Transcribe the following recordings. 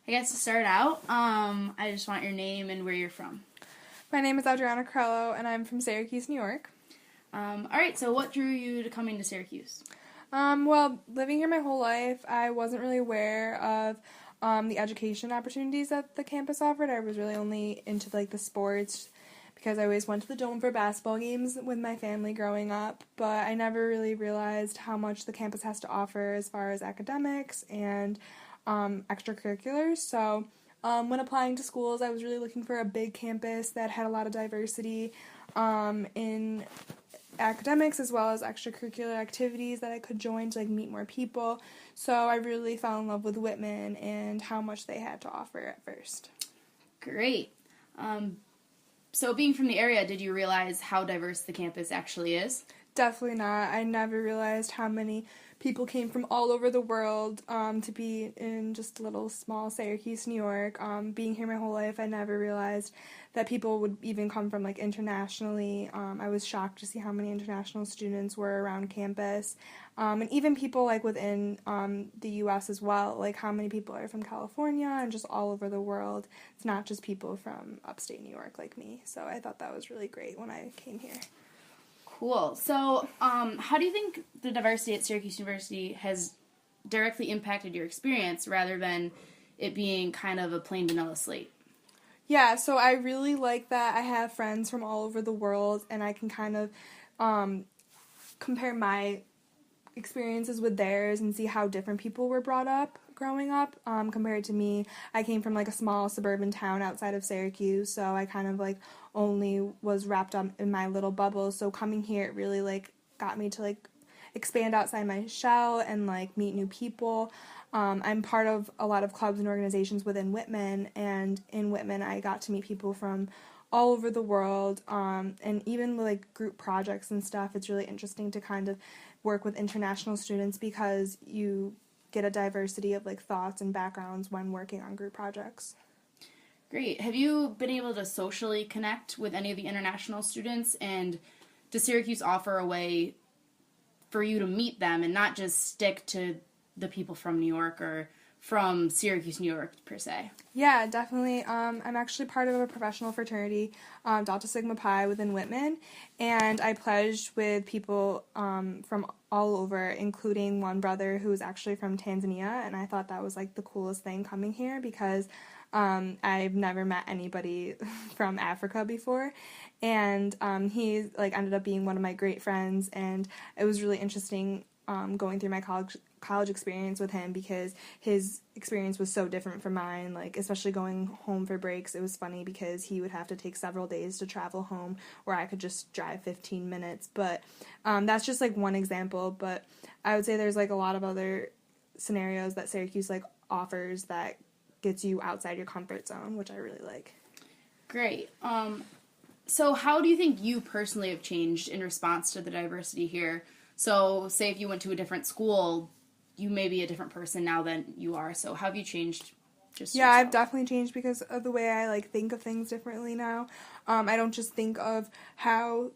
I guess to start out, I just want your name and where you're from. My name is Adriana Corello, and I'm from Syracuse, New York. All right, so what drew you to coming to Syracuse? Well, living here my whole life, I wasn't really aware of the education opportunities that the campus offered. I was really only into the sports because I always went to the Dome for basketball games with my family growing up, but I never really realized how much the campus has to offer as far as academics and extracurriculars. So when applying to schools, I was really looking for a big campus that had a lot of diversity in academics as well as extracurricular activities that I could join to meet more people. So I really fell in love with Whitman and how much they had to offer at first. Great. So being from the area, did you realize how diverse the campus actually is? Definitely not. I never realized how many people came from all over the world to be in just a little small Syracuse, New York. Being here my whole life, I never realized that people would even come from internationally. I was shocked to see how many international students were around campus. And even people within the U.S. as well, how many people are from California and just all over the world. It's not just people from upstate New York like me. So I thought that was really great when I came here. Cool. So, how do you think the diversity at Syracuse University has directly impacted your experience rather than it being kind of a plain vanilla slate? Yeah, so I really like that I have friends from all over the world, and I can kind of compare my experiences with theirs and see how different people were brought up growing up compared to me. I came from a small suburban town outside of Syracuse, so I kind of only was wrapped up in my little bubble. So coming here, it really got me to expand outside my shell and meet new people. I'm part of a lot of clubs and organizations within Whitman, and in Whitman I got to meet people from all over the world, and even with group projects and stuff. It's really interesting to kind of work with international students because you get a diversity of thoughts and backgrounds when working on group projects. Great. Have you been able to socially connect with any of the international students, and does Syracuse offer a way for you to meet them and not just stick to the people from New York or from Syracuse, New York, per se? Yeah, definitely. I'm actually part of a professional fraternity, Delta Sigma Pi, within Whitman, and I pledged with people from all over, including one brother who was actually from Tanzania, and I thought that was the coolest thing coming here because I've never met anybody from Africa before, and he ended up being one of my great friends, and it was really interesting going through my college experience with him because his experience was so different from mine, especially going home for breaks. It was funny because he would have to take several days to travel home where I could just drive 15 minutes, but that's just one example. But I would say there's a lot of other scenarios that Syracuse offers that gets you outside your comfort zone, which I really like. Great. So how do you think you personally have changed in response to the diversity here? So say if you went to a different school, you may be a different person now than you are. So how have you changed just Yeah, yourself? I've definitely changed because of the way I think of things differently now. I don't just think of how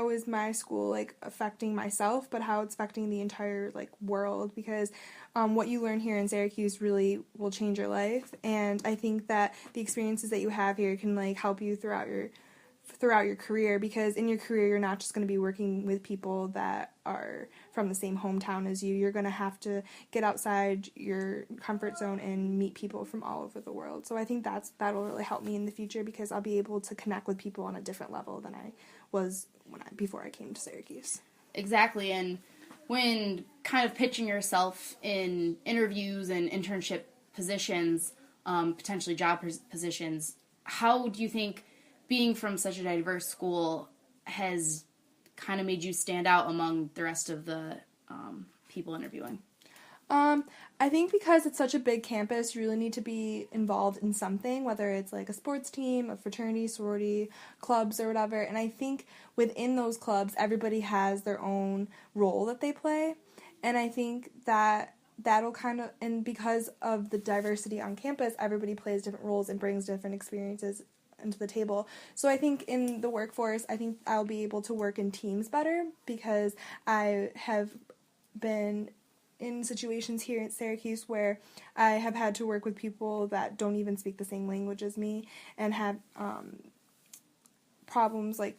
is my school affecting myself, but how it's affecting the entire world, because what you learn here in Syracuse really will change your life, and I think that the experiences that you have here can help you throughout your career, because in your career you're not just going to be working with people that are from the same hometown as you. You're going to have to get outside your comfort zone and meet people from all over the world. So I think that'll really help me in the future because I'll be able to connect with people on a different level than I was before I came to Syracuse. Exactly, and when kind of pitching yourself in interviews and internship positions, potentially job positions, how do you think being from such a diverse school has kind of made you stand out among the rest of the people interviewing? I think because it's such a big campus, you really need to be involved in something, whether it's a sports team, a fraternity, sorority, clubs, or whatever. And I think within those clubs, everybody has their own role that they play. And I think that'll kind of, and because of the diversity on campus, everybody plays different roles and brings different experiences into the table. So I think in the workforce, I think I'll be able to work in teams better because I have been in situations here at Syracuse where I have had to work with people that don't even speak the same language as me and have problems like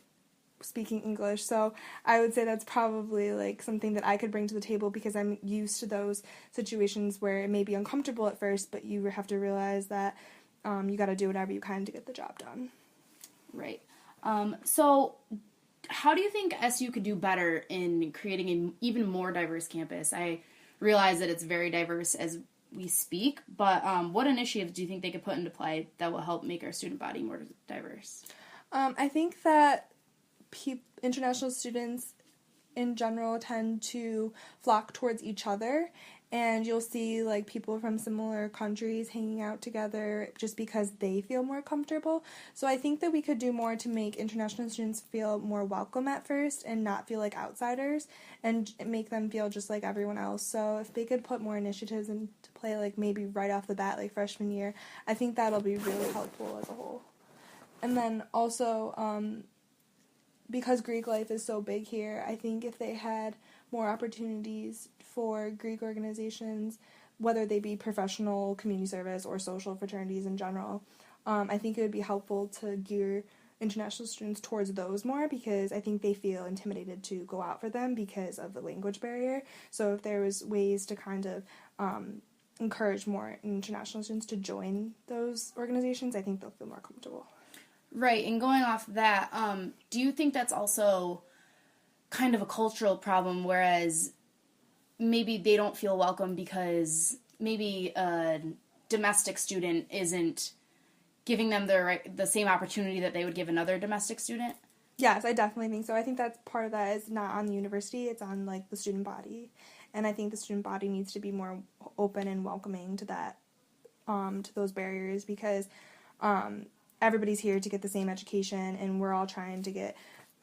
speaking English. So I would say that's probably like something that I could bring to the table because I'm used to those situations where it may be uncomfortable at first, but you have to realize that you got to do whatever you can to get the job done. Right. So how do you think SU could do better in creating an even more diverse campus? I realize that it's very diverse as we speak, but what initiatives do you think they could put into play that will help make our student body more diverse? I think that international students in general tend to flock towards each other, and you'll see like people from similar countries hanging out together just because they feel more comfortable. So I think that we could do more to make international students feel more welcome at first and not feel like outsiders and make them feel just like everyone else. So if they could put more initiatives into play, like maybe right off the bat, like freshman year, I think that'll be really helpful as a whole. And then also, because Greek life is so big here, I think if they had more opportunities for Greek organizations, whether they be professional, community service, or social fraternities in general, I think it would be helpful to gear international students towards those more because I think they feel intimidated to go out for them because of the language barrier. So if there was ways to kind of encourage more international students to join those organizations, I think they'll feel more comfortable. Right, and going off that, do you think that's also kind of a cultural problem, whereas maybe they don't feel welcome because maybe a domestic student isn't giving them the same opportunity that they would give another domestic student? Yes, I definitely think so. I think that's part of that is not on the university, it's on like the student body. And I think the student body needs to be more open and welcoming to that, to those barriers because everybody's here to get the same education and we're all trying to get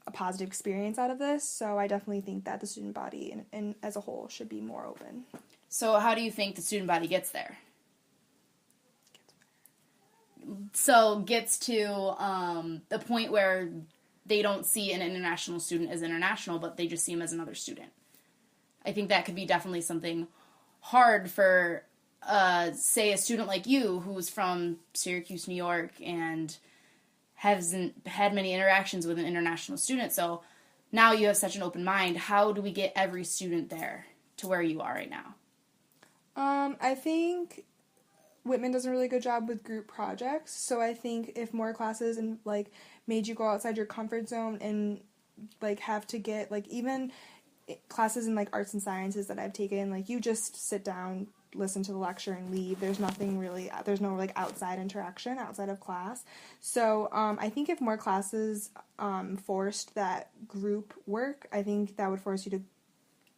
a positive experience out of this. So I definitely think that the student body and as a whole should be more open. So how do you think the student body gets there? So gets to the point where they don't see an international student as international, but they just see him as another student. I think that could be definitely something hard for, say, a student like you who's from Syracuse, New York, and hasn't had many interactions with an international student. So now you have such an open mind. How do we get every student there to where you are right now? I think Whitman does a really good job with group projects. So I think if more classes and like made you go outside your comfort zone and like have to get like even classes in like arts and sciences that I've taken, like you just sit down, listen to the lecture and leave. There's no like outside interaction outside of class. So I think if more classes forced that group work, I think that would force you to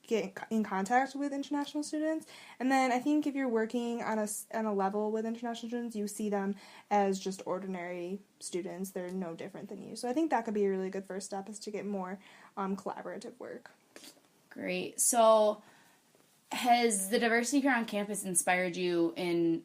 get in contact with international students. And then I think if you're working on a level with international students, you see them as just ordinary students. They're no different than you. So I think that could be a really good first step is to get more collaborative work. Great. So has the diversity here on campus inspired you in,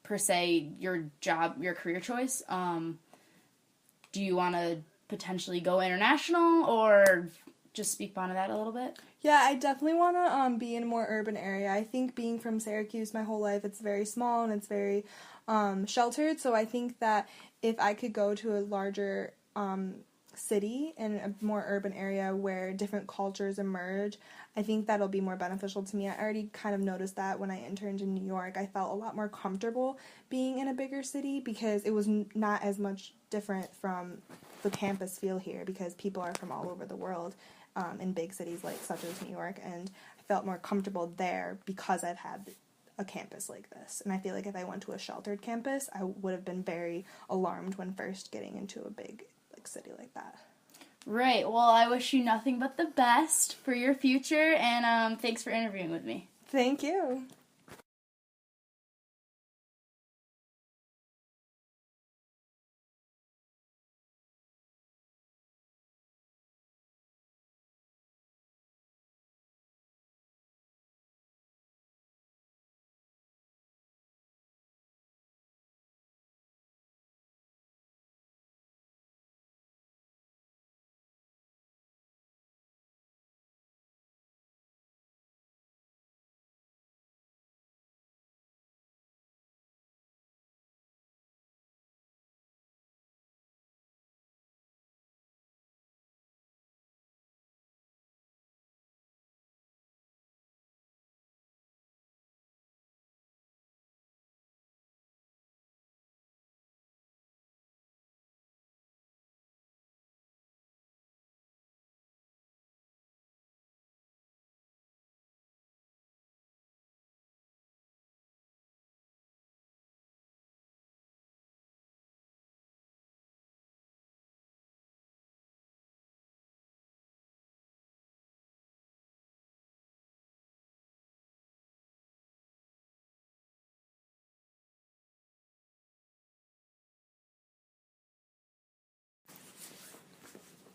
per se, your job, your career choice? Do you want to potentially go international or just speak on that a little bit? Yeah, I definitely want to be in a more urban area. I think being from Syracuse my whole life, it's very small and it's very sheltered. So I think that if I could go to a larger city in a more urban area where different cultures emerge, I think that'll be more beneficial to me. I already kind of noticed that when I interned in New York. I felt a lot more comfortable being in a bigger city because it was not as much different from the campus feel here because people are from all over the world. In big cities like such as New York, and I felt more comfortable there because I've had a campus like this. And I feel like if I went to a sheltered campus, I would have been very alarmed when first getting into a big city like that. Right. Well, I wish you nothing but the best for your future, and thanks for interviewing with me. Thank you.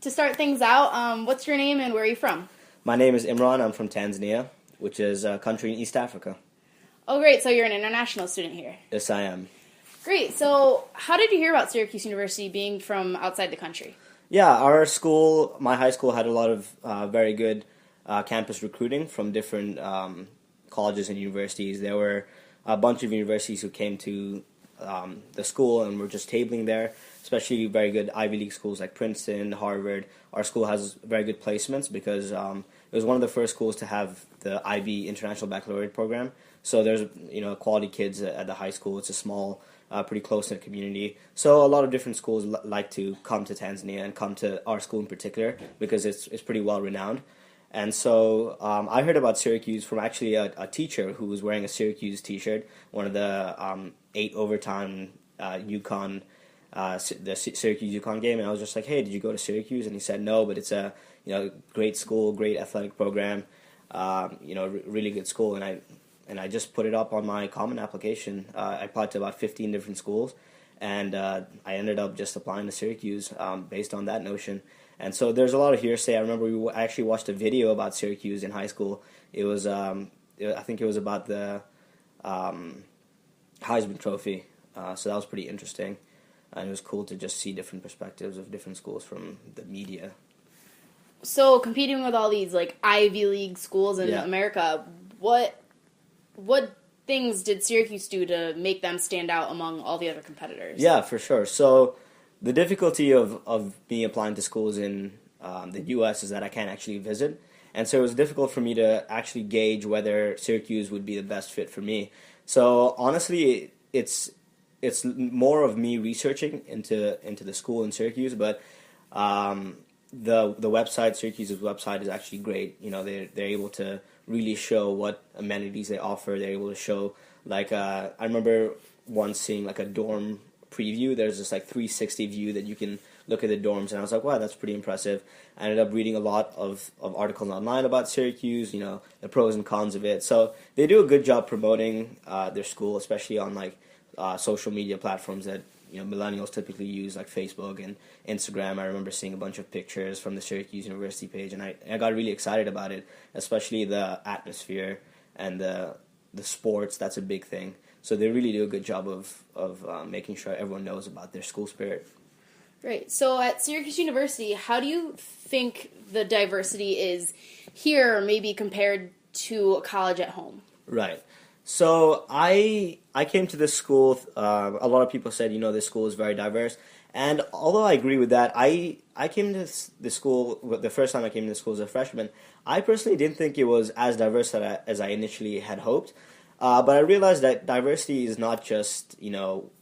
to start things out, what's your name and where are you from? My name is Imran. I'm from Tanzania, which is a country in East Africa. Oh, great. So you're an international student here. Yes, I am. Great. So how did you hear about Syracuse University being from outside the country? Yeah, our school, my high school, had a lot of very good campus recruiting from different colleges and universities. There were a bunch of universities who came to the school and were just tabling there, especially very good Ivy League schools like Princeton, Harvard. Our school has very good placements because it was one of the first schools to have the IB International Baccalaureate program. So there's quality kids at the high school. It's a small, pretty close-knit community. So a lot of different schools like to come to Tanzania and come to our school in particular because it's pretty well renowned. And so I heard about Syracuse from actually a teacher who was wearing a Syracuse T-shirt, one of the 8 overtime UConn, the Syracuse UConn game, and I was just like, hey, did you go to Syracuse? And he said no, but it's a great school, great athletic program, really good school, and I just put it up on my common application. I applied to about 15 different schools, and I ended up just applying to Syracuse based on that notion. And so there's a lot of hearsay. I remember we actually watched a video about Syracuse in high school. It was, I think it was about the Heisman Trophy. So that was pretty interesting. And it was cool to just see different perspectives of different schools from the media. So competing with all these like Ivy League schools in America, what things did Syracuse do to make them stand out among all the other competitors? Yeah, for sure. So the difficulty of me applying to schools in the U.S. is that I can't actually visit. And so it was difficult for me to actually gauge whether Syracuse would be the best fit for me. So honestly, it's more of me researching into the school in Syracuse, but the website, Syracuse's website, is actually great. They're able to really show what amenities they offer. They're able to show, like, I remember once seeing like a dorm preview. There's this like 360 view that you can look at the dorms, and I was like, wow, that's pretty impressive. I ended up reading a lot of articles online about Syracuse, the pros and cons of it. So they do a good job promoting their school, especially on like social media platforms that millennials typically use, like Facebook and Instagram. I remember seeing a bunch of pictures from the Syracuse University page, and I got really excited about it, especially the atmosphere and the sports. That's a big thing. So they really do a good job of making sure everyone knows about their school spirit. Great. So at Syracuse University, how do you think the diversity is here, maybe compared to a college at home? Right. So I came to this school. A lot of people said, this school is very diverse. And although I agree with that, I came to this school, the first time I came to this school as a freshman, I personally didn't think it was as diverse as I initially had hoped. But I realized that diversity is not just,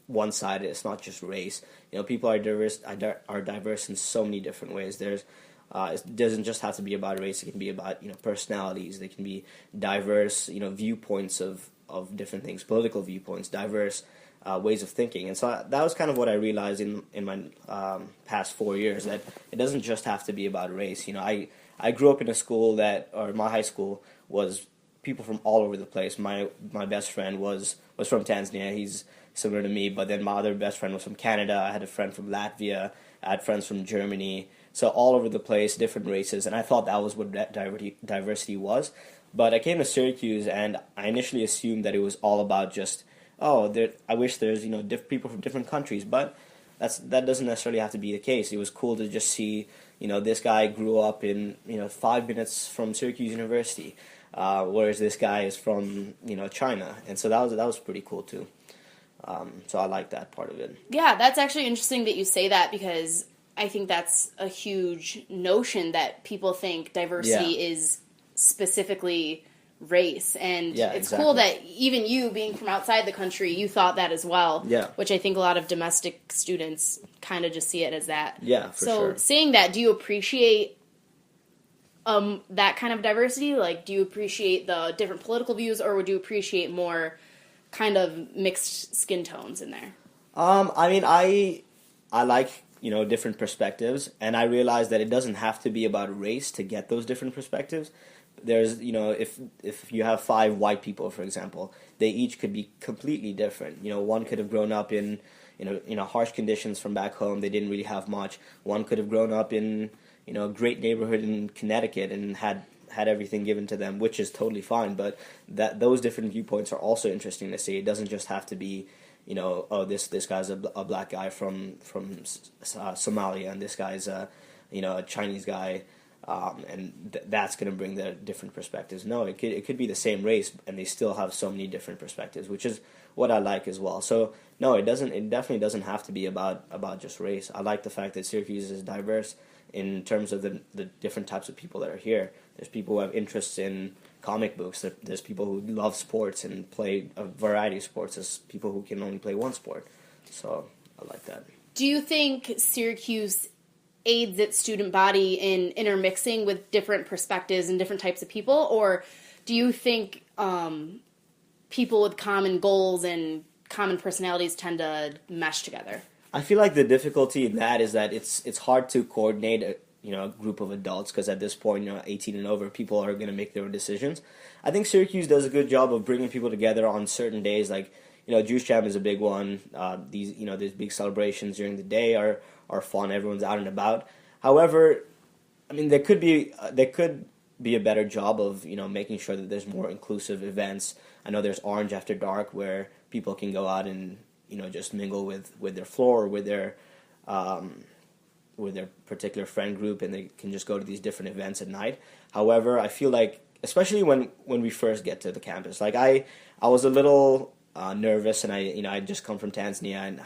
one-sided. It's not just race. People are diverse in so many different ways. It doesn't just have to be about race. It can be about, personalities. They can be diverse, viewpoints of different things, political viewpoints, diverse ways of thinking. And so that was kind of what I realized in my past 4 years, that it doesn't just have to be about race. I grew up in a school my high school was people from all over the place. My best friend was from Tanzania. He's similar to me, but then my other best friend was from Canada. I had a friend from Latvia. I had friends from Germany. So all over the place, different races, and I thought that was what diversity was. But I came to Syracuse, and I initially assumed that it was all about just, I wish there's people from different countries, but that doesn't necessarily have to be the case. It was cool to just see, this guy grew up in 5 minutes from Syracuse University. Whereas this guy is from, China. And so that was pretty cool, too. So I like that part of it. Yeah, that's actually interesting that you say that, because I think that's a huge notion that people think diversity is specifically race. And it's cool that even you, being from outside the country, you thought that as well. Yeah. Which I think a lot of domestic students kind of just see it as that. Yeah, for sure. So saying that, do you appreciate that kind of diversity? Like, do you appreciate the different political views, or would you appreciate more kind of mixed skin tones in there? I like, different perspectives, and I realize that it doesn't have to be about race to get those different perspectives. There's, if you have 5 white people, for example, they each could be completely different. One could have grown up in harsh conditions from back home. They didn't really have much. One could have grown up in a great neighborhood in Connecticut and had everything given to them, which is totally fine. But those different viewpoints are also interesting to see. It doesn't just have to be, oh, this guy's a black guy from Somalia, and this guy's a Chinese guy, and that's going to bring the different perspectives. No, it could be the same race, and they still have so many different perspectives, which is what I like as well. So no, it definitely doesn't have to be about just race. I like the fact that Syracuse is diverse in terms of the different types of people that are here. There's people who have interests in comic books. There's people who love sports and play a variety of sports. There's people who can only play one sport. So I like that. Do you think Syracuse aids its student body in intermixing with different perspectives and different types of people? Or do you think people with common goals and common personalities tend to mesh together? I feel like the difficulty in that is that it's hard to coordinate a group of adults, because at this point, 18 and over, people are going to make their own decisions. I think Syracuse does a good job of bringing people together on certain days, like Juice Jam is a big one. These big celebrations during the day are fun. Everyone's out and about. However, I mean, there could be a better job of making sure that there's more inclusive events. I know there's Orange After Dark, where people can go out and just mingle with their floor or with their particular friend group, and they can just go to these different events at night. However, I feel like, especially when we first get to the campus, like I was a little nervous, and I just come from Tanzania, and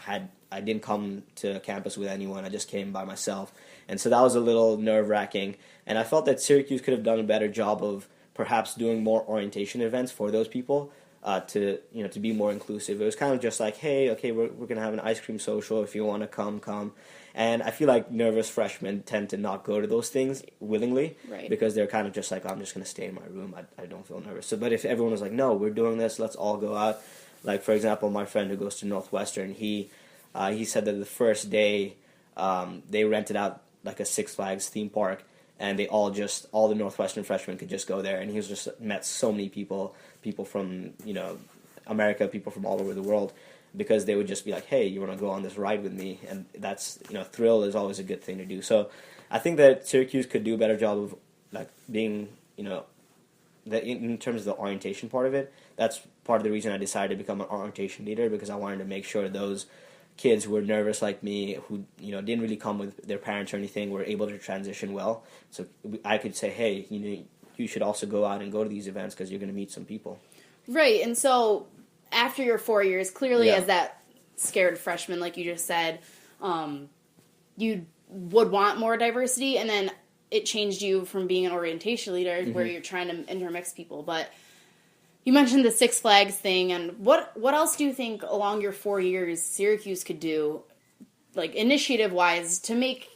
I didn't come to campus with anyone. I just came by myself, and so that was a little nerve-wracking. And I felt that Syracuse could have done a better job of perhaps doing more orientation events for those people, to be more inclusive. It was kind of just like, hey, okay, we're gonna have an ice cream social. If you want to come. And I feel like nervous freshmen tend to not go to those things willingly, right? Because they're kind of just like, I'm just gonna stay in my room. I don't feel nervous. So, but if everyone was like, no, we're doing this, let's all go out. Like, for example, my friend who goes to Northwestern, he said that the first day they rented out like a Six Flags theme park, and all the Northwestern freshmen could just go there, and he's just met so many people from America, people from all over the world, because they would just be like, hey, you want to go on this ride with me? And that's, thrill is always a good thing to do. So I think that Syracuse could do a better job of like being, in terms of the orientation part of it. That's part of the reason I decided to become an orientation leader, because I wanted to make sure those kids who were nervous like me, who didn't really come with their parents or anything, were able to transition well. So I could say, hey, you should also go out and go to these events, because you're going to meet some people. Right, and so after your 4 years, clearly as that scared freshman, like you just said, you would want more diversity, and then it changed you from being an orientation leader, where you're trying to intermix people. But you mentioned the Six Flags thing, and what else do you think along your 4 years Syracuse could do, like initiative-wise, to make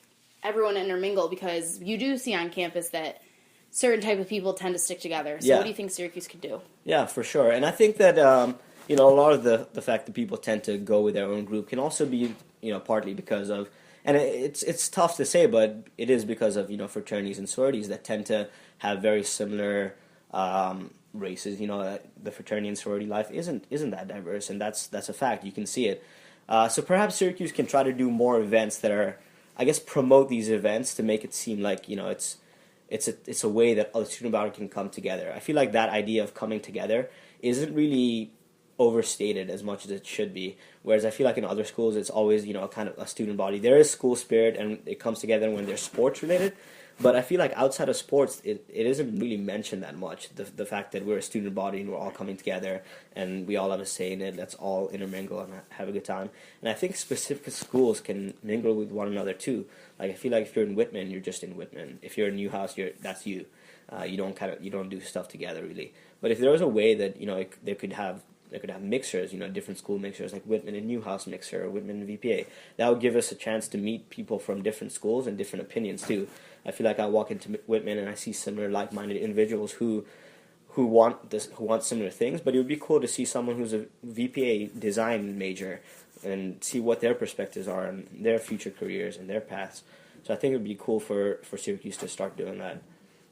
everyone intermingle? Because you do see on campus that certain type of people tend to stick together. So what do you think Syracuse could do? Yeah, for sure. And I think that a lot of the fact that people tend to go with their own group can also be partly because of, and it's tough to say, but it is because of fraternities and sororities that tend to have very similar races. The fraternity and sorority life isn't that diverse, and that's a fact. You can see it. So perhaps Syracuse can try to do more events that are, I guess, promote these events to make it seem like it's a way that the student body can come together. I feel like that idea of coming together isn't really overstated as much as it should be. Whereas I feel like in other schools, it's always kind of a student body. There is school spirit, and it comes together when they're sports related. But I feel like outside of sports, it isn't really mentioned that much. The fact that we're a student body and we're all coming together and we all have a say in it, let's all intermingle and have a good time. And I think specific schools can mingle with one another too. Like, I feel like if you're in Whitman, you're just in Whitman. If you're in Newhouse, that's you. You don't do stuff together really. But if there was a way that they could have mixers, different school mixers, like Whitman and Newhouse mixer, or Whitman and VPA, that would give us a chance to meet people from different schools and different opinions too. I feel like I walk into Whitman and I see similar like-minded individuals who want similar things, but it would be cool to see someone who's a VPA design major and see what their perspectives are on their future careers and their paths. So I think it would be cool for Syracuse to start doing that,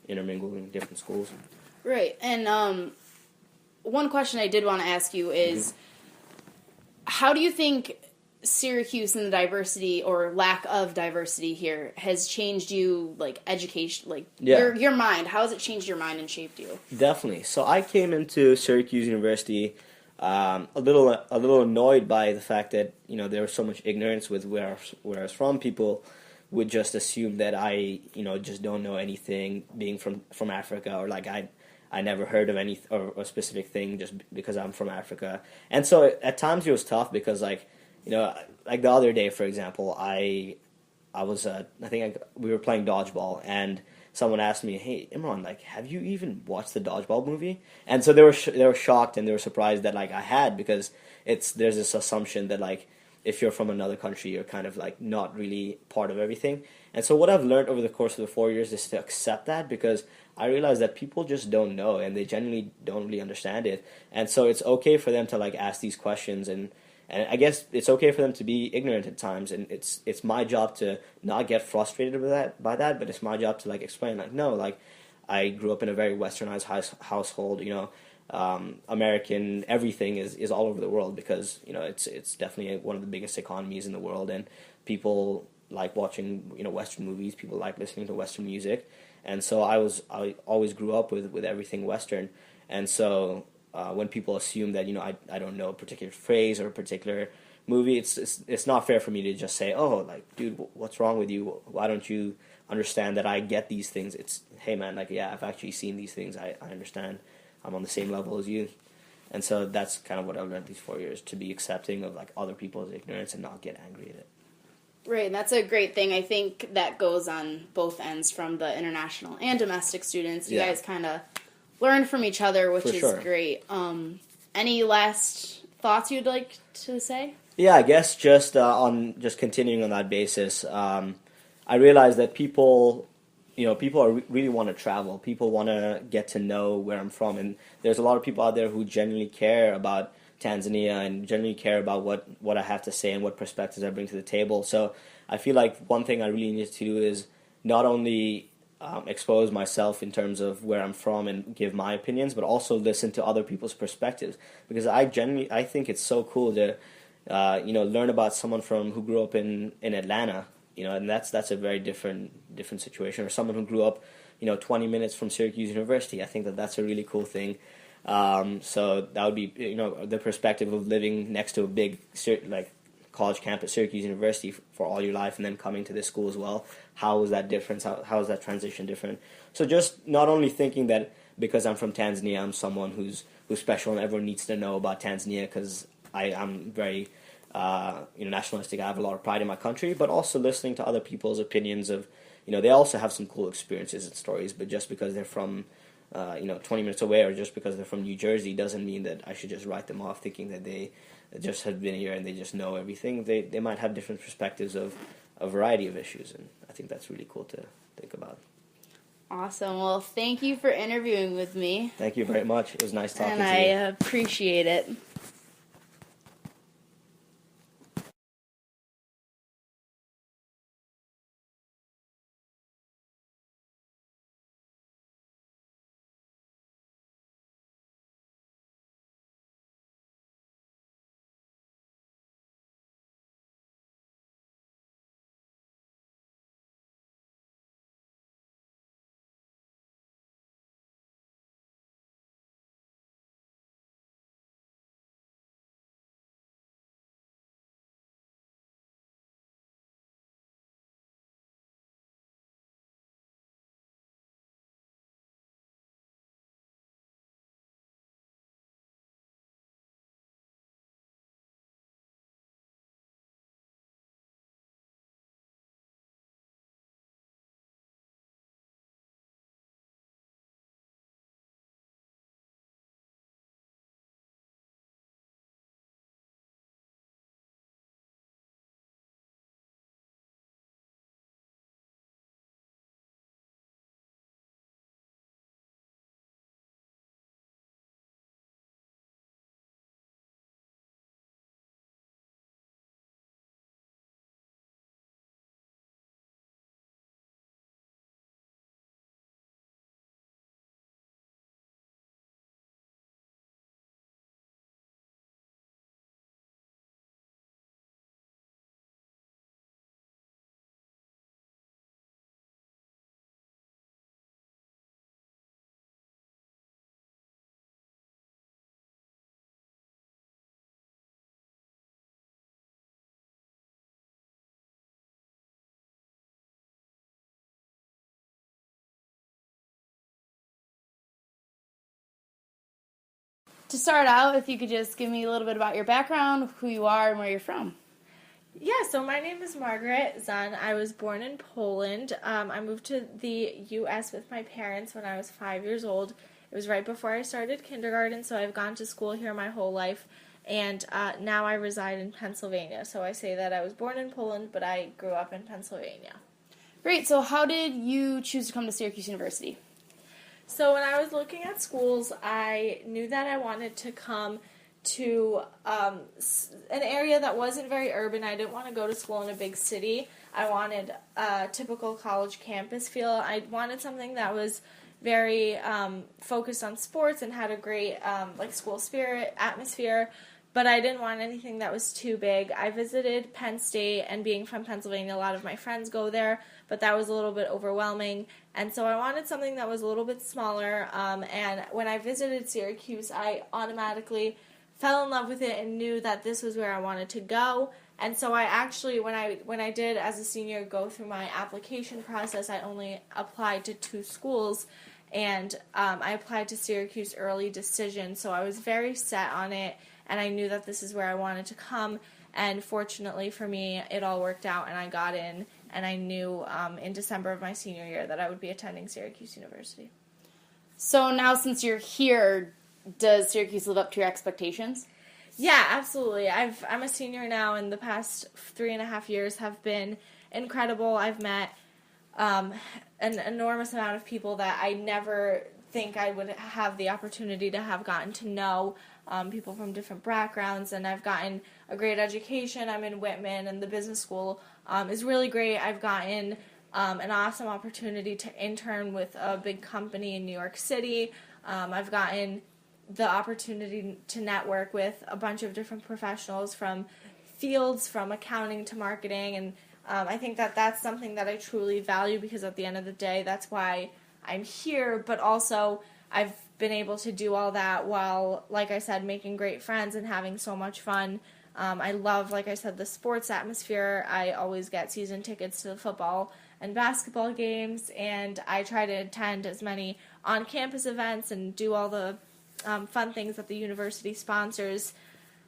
intermingling different schools. Right, and one question I did want to ask you is, how do you think Syracuse and the diversity or lack of diversity here has changed you, like education, like your mind? How has it changed your mind and shaped you? Definitely. So I came into Syracuse University a little annoyed by the fact that there was so much ignorance with where I was from. People would just assume that I just don't know anything, being from Africa, or like I never heard of any or a specific thing just because I'm from Africa. And so at times it was tough because like the other day, for example, I was we were playing dodgeball, and someone asked me, "Hey, Imran, like, have you even watched the dodgeball movie?" And so they were shocked and they were surprised that like I had, because there's this assumption that like if you're from another country, you're kind of like not really part of everything. And so what I've learned over the course of the 4 years is to accept that, because I realize that people just don't know and they genuinely don't really understand it. And so it's okay for them to like ask these questions, and I guess it's okay for them to be ignorant at times, and it's my job to not get frustrated with that, but it's my job to like explain, like, no, like, I grew up in a very westernized household, American everything is all over the world, because it's definitely one of the biggest economies in the world, and people like watching Western movies, people like listening to Western music, and so I always grew up with everything Western, and so when people assume that I don't know a particular phrase or a particular movie, it's not fair for me to just say, oh, like, dude, what's wrong with you? Why don't you understand that I get these things? It's, hey man, like, yeah, I've actually seen these things. I understand. I'm on the same level as you. And so that's kind of what I've learned these 4 years, to be accepting of like other people's ignorance and not get angry at it. Right, and that's a great thing. I think that goes on both ends, from the international and domestic students. You guys kind of learn from each other, which is great. Any last thoughts you'd like to say? Yeah, I guess just continuing on that basis, I realize that people really want to travel. People want to get to know where I'm from, and there's a lot of people out there who genuinely care about Tanzania and genuinely care about what I have to say and what perspectives I bring to the table. So I feel like one thing I really need to do is not only expose myself in terms of where I'm from and give my opinions, but also listen to other people's perspectives, because I think it's so cool to learn about someone who grew up in Atlanta, and that's a very different situation, or someone who grew up 20 minutes from Syracuse University. I think that's a really cool thing. So that would be the perspective of living next to a big college campus, Syracuse University, for all your life, and then coming to this school as well. How is that difference? How is that transition different? So just not only thinking that because I'm from Tanzania, I'm someone who's special and everyone needs to know about Tanzania because I'm very nationalistic. I have a lot of pride in my country, but also listening to other people's opinions of, they also have some cool experiences and stories, but just because they're from 20 minutes away, or just because they're from New Jersey, doesn't mean that I should just write them off thinking that they just have been here and they just know everything. They might have different perspectives of a variety of issues, and I think that's really cool to think about. Awesome. Well, thank you for interviewing with me. Thank you very much. It was nice talking to you. And I appreciate it. to start out, if you could just give me a little bit about your background, who you are, and where you're from. Yeah, so my name is Margaret Zun. I was born in Poland. I moved to the U.S. with my parents when I was 5 years old. It was right before I started kindergarten, so I've gone to school here my whole life, and now I reside in Pennsylvania. So I say that I was born in Poland, but I grew up in Pennsylvania. Great. So how did you choose to come to Syracuse University? So when I was looking at schools, I knew that I wanted to come to an area that wasn't very urban. I didn't want to go to school in a big city. I wanted a typical college campus feel. I wanted something that was very focused on sports and had a great school spirit atmosphere, but I didn't want anything that was too big. I visited Penn State, and being from Pennsylvania, a lot of my friends go there, but that was a little bit overwhelming, and so I wanted something that was a little bit smaller, and when I visited Syracuse, I automatically fell in love with it and knew that this was where I wanted to go. And so I actually, when I did as a senior go through my application process, I only applied to 2 schools, and I applied to Syracuse early decision. So I was very set on it, and I knew that this is where I wanted to come. And fortunately for me, it all worked out, and I got in. And I knew in December of my senior year that I would be attending Syracuse University. So now, since you're here, does Syracuse live up to your expectations? Yeah, absolutely. I'm a senior now, and the past 3.5 years have been incredible. I've met an enormous amount of people that I never think I would have the opportunity to have gotten to know, people from different backgrounds, and I've gotten a great education. I'm in Whitman, and the business school is really great. I've gotten an awesome opportunity to intern with a big company in New York City. I've gotten the opportunity to network with a bunch of different professionals from fields, from accounting to marketing, and I think that that's something that I truly value, because at the end of the day, that's why I'm here, but also I've been able to do all that while, like I said, making great friends and having so much fun. I love, like I said, the sports atmosphere. I always get season tickets to the football and basketball games, and I try to attend as many on-campus events and do all the fun things that the university sponsors.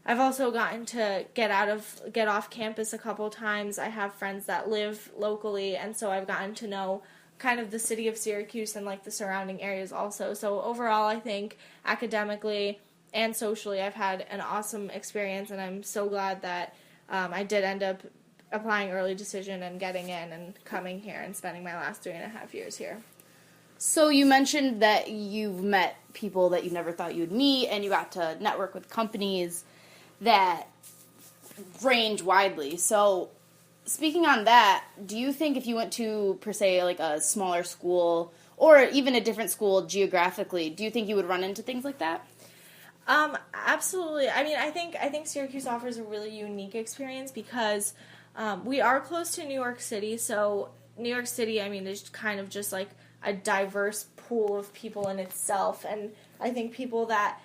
I've also gotten to get off campus a couple times. I have friends that live locally, and so I've gotten to know kind of the city of Syracuse and the surrounding areas also. So overall, I think academically and socially, I've had an awesome experience, and I'm so glad that I did end up applying early decision and getting in and coming here and spending my last 3.5 years here. So you mentioned that you've met people that you never thought you would meet, and you got to network with companies that range widely. So speaking on that, do you think if you went to, per se, a smaller school or even a different school geographically, do you think you would run into things like that? Absolutely. I mean, I think Syracuse offers a really unique experience because we are close to New York City. So New York City, I mean, is kind of just a diverse pool of people in itself. And I think people that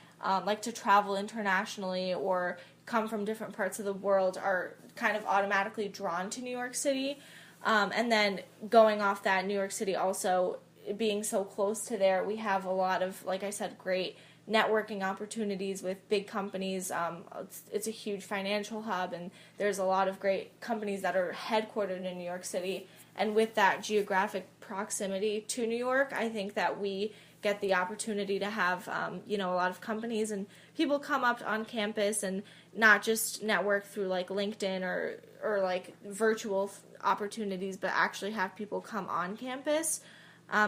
like to travel internationally or come from different parts of the world are kind of automatically drawn to New York City. And then going off that, New York City also being so close to there, we have a lot of, like I said, great networking opportunities with big companies. It's a huge financial hub, and there's a lot of great companies that are headquartered in New York City. And with that geographic proximity to New York, I think that we get the opportunity to have, a lot of companies and people come up on campus and not just network through LinkedIn or virtual opportunities, but actually have people come on campus.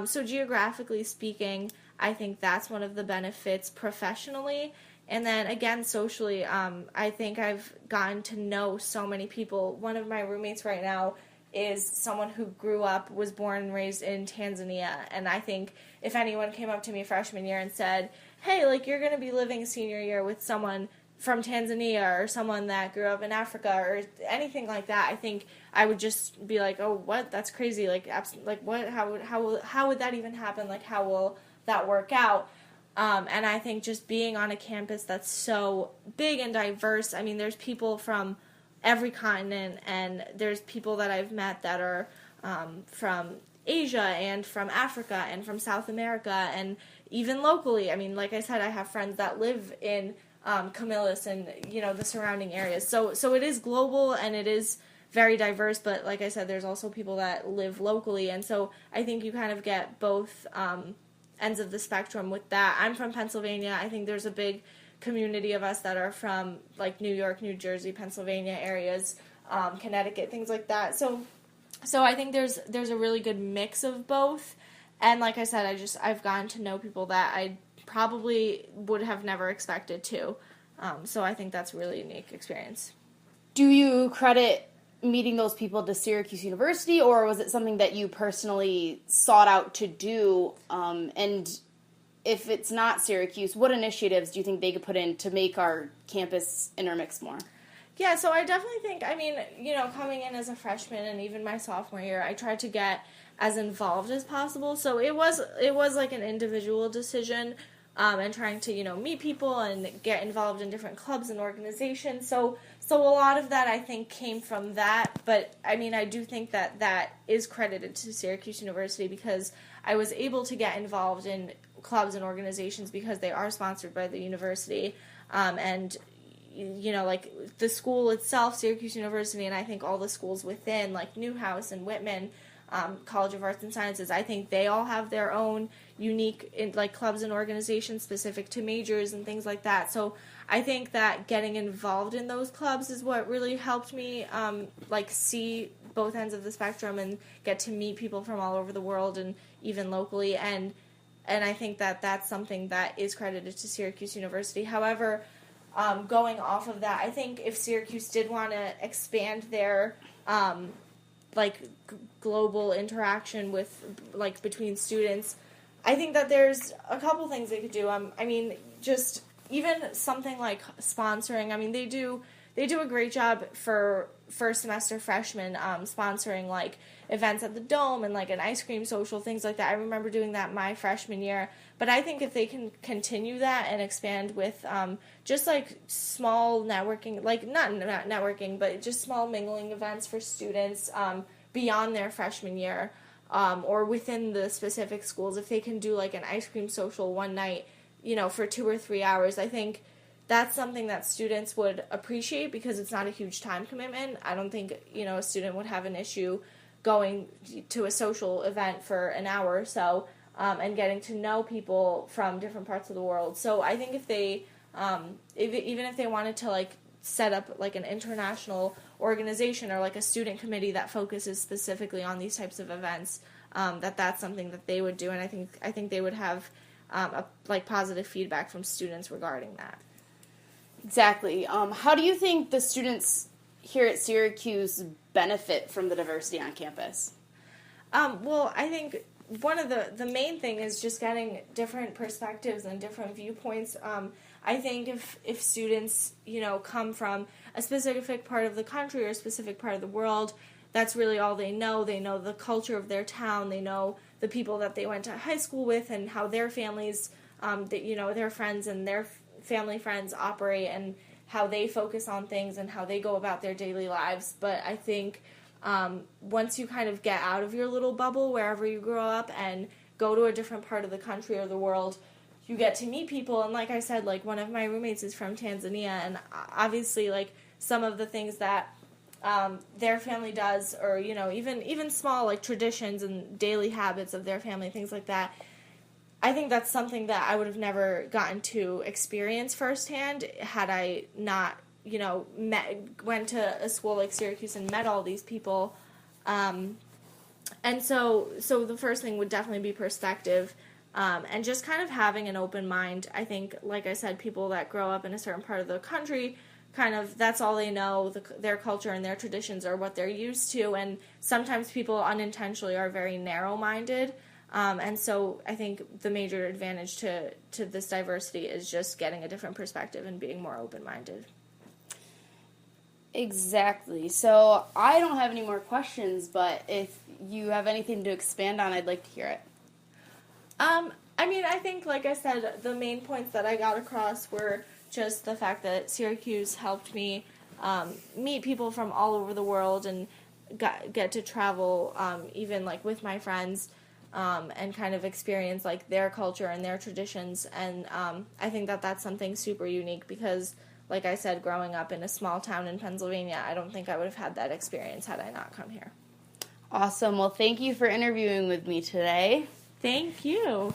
So geographically speaking, I think that's one of the benefits professionally. And then again, socially, I think I've gotten to know so many people. One of my roommates right now is someone who was born and raised in Tanzania. And I think if anyone came up to me freshman year and said, hey, you're going to be living senior year with someone from Tanzania or someone that grew up in Africa or anything like that, I think I would just be like, oh, what? That's crazy. What? How would that even happen? How will that work out? And I think just being on a campus that's so big and diverse, I mean, there's people from every continent, and there's people that I've met that are from Asia and from Africa and from South America, and even locally. I mean, like I said, I have friends that live in Camillus and, the surrounding areas. So it is global and it is very diverse, but like I said, there's also people that live locally, and so I think you kind of get both ends of the spectrum with that. I'm from Pennsylvania. I think there's a big community of us that are from like New York, New Jersey, Pennsylvania areas, Connecticut, things like that. So I think there's a really good mix of both, and like I said, I've gotten to know people that I probably would have never expected to. So I think that's a really unique experience. Do you credit meeting those people to Syracuse University, or was it something that you personally sought out to do? And if it's not Syracuse, what initiatives do you think they could put in to make our campus intermix more? Yeah, so I definitely think, coming in as a freshman and even my sophomore year, I tried to get as involved as possible. So it was like an individual decision, and trying to, meet people and get involved in different clubs and organizations. So a lot of that, I think, came from that. But, I mean, I do think that is credited to Syracuse University because I was able to get involved in clubs and organizations because they are sponsored by the university. And, like the school itself, Syracuse University, and I think all the schools within, like Newhouse and Whitman, College of Arts and Sciences, I think they all have their own unique clubs and organizations specific to majors and things like that. So I think that getting involved in those clubs is what really helped me see both ends of the spectrum and get to meet people from all over the world and even locally. And I think that that's something that is credited to Syracuse University. However, going off of that, I think if Syracuse did want to expand their global interaction with between students, I think that there's a couple things they could do. I mean, just even something like sponsoring. I mean, they do a great job for first semester freshmen, sponsoring events at the Dome and an ice cream social, things like that. I remember doing that my freshman year. But I think if they can continue that and expand with just small networking, not networking, but just small mingling events for students beyond their freshman year, or within the specific schools, if they can do an ice cream social one night, for 2 or 3 hours, I think that's something that students would appreciate because it's not a huge time commitment. I don't think, a student would have an issue going to a social event for an hour or so, and getting to know people from different parts of the world. So I think if they, even if they wanted to set up an international organization or a student committee that focuses specifically on these types of events, that's something that they would do, and I think they would have positive feedback from students regarding that. Exactly. How do you think the students here at Syracuse benefit from the diversity on campus? Well, I think one of the main thing is just getting different perspectives and different viewpoints. I think if students, come from a specific part of the country or a specific part of the world, that's really all they know. They know the culture of their town. They know the people that they went to high school with and how their families, their friends and their family friends operate and how they focus on things and how they go about their daily lives. But I think once you kind of get out of your little bubble wherever you grow up and go to a different part of the country or the world, you get to meet people. And like I said, one of my roommates is from Tanzania, and obviously some of the things that their family does, or even small traditions and daily habits of their family, things like that, I think that's something that I would have never gotten to experience firsthand had I not went to a school like Syracuse and met all these people. And so the first thing would definitely be perspective, and just kind of having an open mind. I think, like I said, people that grow up in a certain part of the country, kind of, that's all they know, their culture and their traditions are what they're used to, and sometimes people unintentionally are very narrow-minded, and so I think the major advantage to this diversity is just getting a different perspective and being more open-minded. Exactly. So I don't have any more questions, but if you have anything to expand on, I'd like to hear it. I mean, I think, like I said, the main points that I got across were just the fact that Syracuse helped me meet people from all over the world and get to travel, even with my friends. and kind of experience like their culture and their traditions. And I think that that's something super unique because, like I said, growing up in a small town in Pennsylvania, I don't think I would have had that experience had I not come here. Awesome. Well, thank you for interviewing with me today. Thank you.